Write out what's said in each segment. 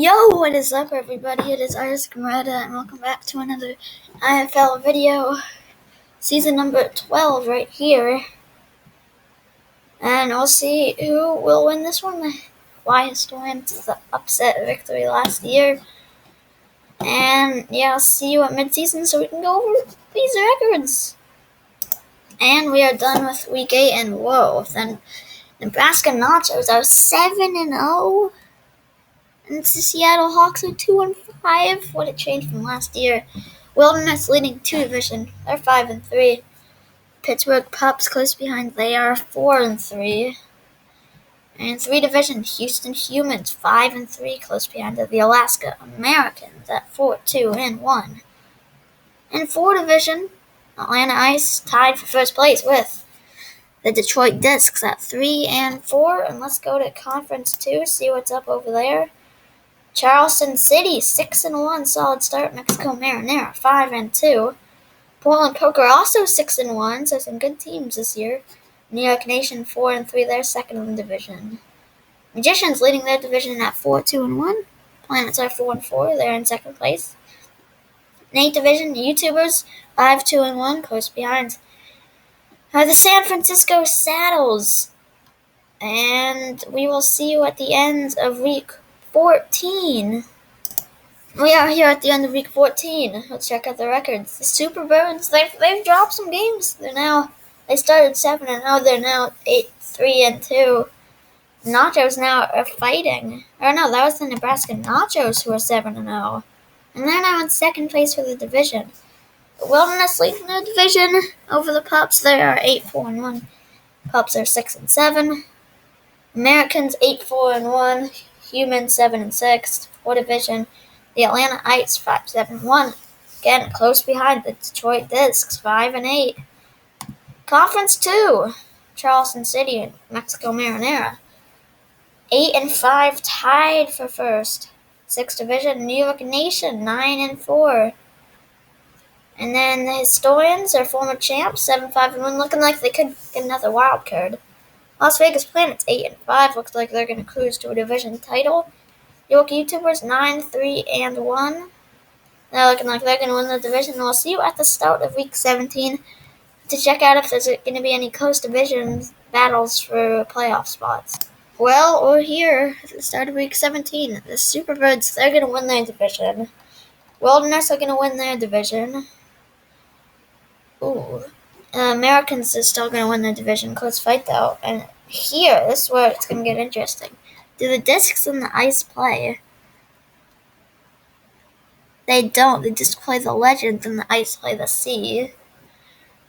Yo, what is up, everybody? It is Iris Camarada, and welcome back to another IFL video. Season number 12 right here. And we'll see who will win this one. Why Historians the upset victory last year. And yeah, I'll see you at midseason so we can go over these records. And we are done with week 8, and whoa, then Nebraska Nachos are 7-0. And the Seattle Hawks are 2-5. What a change from last year. Wilderness leading 2 division. They're 5-3. Pittsburgh Pups close behind. They are 4-3. And 3 division. Houston Humans 5-3 close behind the Alaska Americans at 4-2-1. And 4 division. Atlanta Ice tied for first place with the Detroit Discs at 3-4. And let's go to Conference 2. See what's up over there. Charleston City, 6-1, solid start. Mexico Marinera, 5-2. Portland Poker also 6-1, so some good teams this year. New York Nation 4-3, they're second in the division. Magicians leading their division at 4-2-1. Planets are 4-4, they're in second place. In 8th division, YouTubers 5-2-1, close behind are the San Francisco Saddles. And we will see you at the end of week 14. We are here at the end of week 14. Let's check out the records. The Superbirds, they've dropped some games. They started 7-0. They're now 8-3-2. Nachos now are fighting. Or no, that was the Nebraska Nachos who are 7-0. And they're now in second place for the division. The Wilderness leading their division over the Pups. They are 8-4-1. Pups are 6-7. Americans 8-4-1. Humans 7-6. 4 division. The Atlanta Ice 5-7-1. Again, close behind the Detroit Discs 5-8. Conference 2. Charleston City and Mexico Marinera 8-5, tied for first. 6th division. New York Nation 9-4. And then the Historians are former champs 7-5-1, looking like they could get another wild card. Las Vegas Planets 8-5, looks like they're going to cruise to a division title. York YouTubers 9-3-1. They're looking like they're going to win the division. We'll see you at the start of week 17 to check out if there's going to be any close division battles for playoff spots. Well, we're here at the start of week 17. The Superbirds, they're going to win their division. Wilderness are going to win their division. Ooh. Americans are still going to win their division. Close fight, though. And here, this is where it's going to get interesting. Do the Discs and the Ice play? They don't. They just play the Legends, and the Ice play the Sea.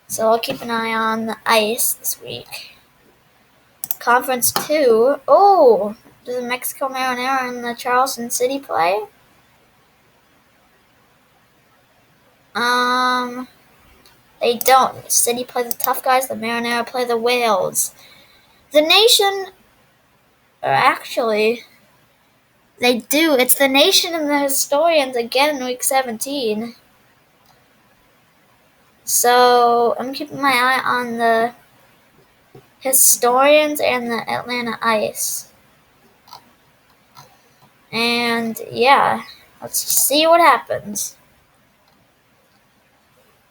So I'll keep an eye on the Ice this week. Conference 2. Oh! Do the Mexico Marinera and the Charleston City play? They don't. The City play the tough guys. The Marinera play the Whales. The Nation... Or actually... They do. It's the Nation and the Historians again in week 17. So, I'm keeping my eye on the Historians and the Atlanta Ice. And, yeah. Let's see what happens.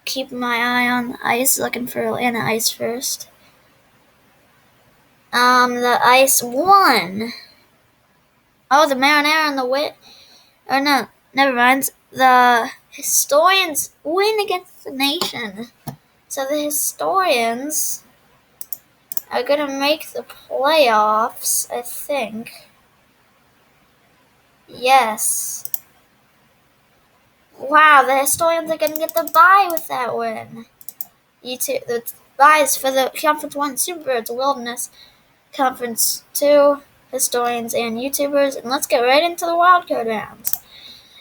Keeping my eye on the Ice, looking for Atlanta Ice first. The Ice won. Oh, the Marinera and the or no, never mind. The Historians win against the Nation. So the Historians are going to make the playoffs, I think. Yes. Wow, the Historians are going to get the bye with that win. The byes for the Conference 1 Superbirds, Wilderness, Conference 2, Historians, and YouTubers. And let's get right into the wildcard rounds.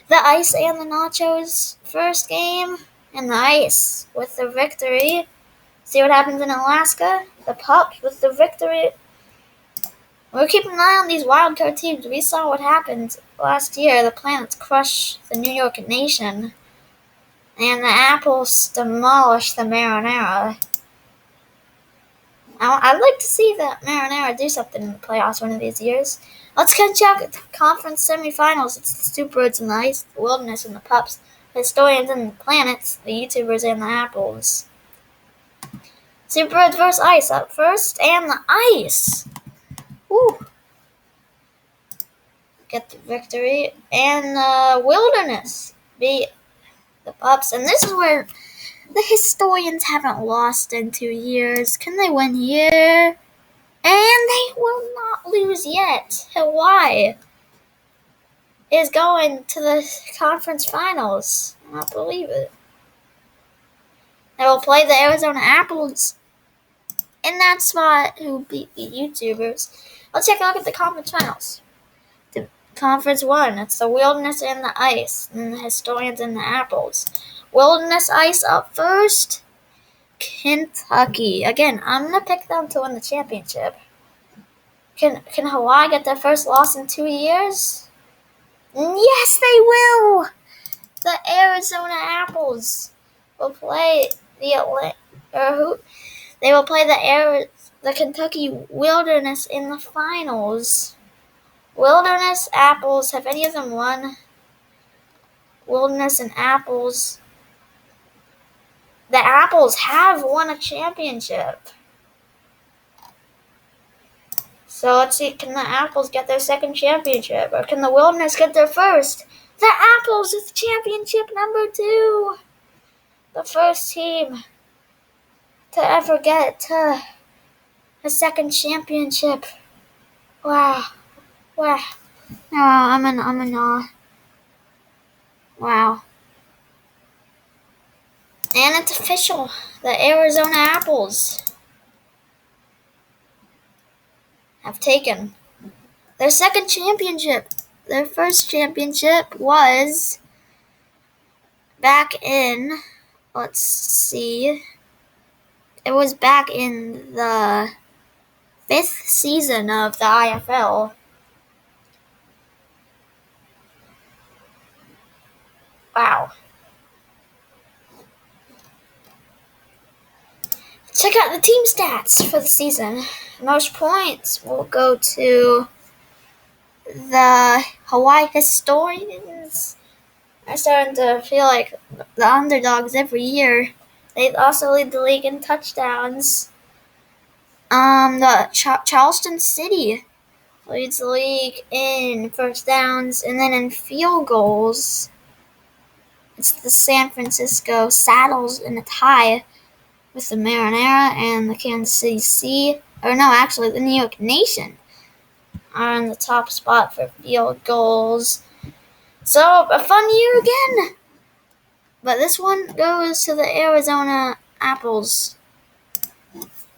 The Ice and the Nachos first game, and the Ice with the victory. See what happens in Alaska. The Pups with the victory. We're keeping an eye on these wildcard teams. We saw what happened last year. The Planets crushed the New York Nation, and the Apples demolished the Marinera. I'd like to see the Marinera do something in the playoffs one of these years. Let's check the conference semifinals. It's the Super Birds and the Ice, the Wilderness and the Pups, the Historians and the Planets, the YouTubers and the Apples. Super Birds vs. Ice up first, and the Ice. Woo! Get the victory, and the Wilderness beat the Pups. And this is where the Historians haven't lost in 2 years. Can they win here? And they will not lose yet. Hawaii is going to the conference finals. I don't believe it. They will play the Arizona Apples in that spot, who beat the YouTubers. Let's take a look at the conference finals. The conference 1, it's the Wilderness and the Ice, and the Historians and the Apples. Wilderness Ice up first. Kentucky. Again, I'm going to pick them to win the championship. Can Hawaii get their first loss in 2 years? Yes, they will! The Arizona Apples will play the Kentucky Wilderness in the finals. Wilderness, Apples, have any of them won? Wilderness and Apples. The Apples have won a championship. So let's see, can the Apples get their second championship? Or can the Wilderness get their first? The Apples is championship number 2. The first team to ever get to a second championship. Wow. No, I'm in awe. Wow. And it's official. The Arizona Apples have taken their second championship. Their first championship was back in, let's see, it was back in the 5th season of the IFL. Wow. Check out the team stats for the season. Most points will go to the Hawaii Historians. Are starting to feel like the underdogs every year. They also lead the league in touchdowns. The Charleston City leads the league in first downs, and then in field goals, it's the San Francisco Saddles in a tie with the Marinara and the Kansas City Sea. Or no, actually, the New York Nation are in the top spot for field goals. So, a fun year again. But this one goes to the Arizona Apples.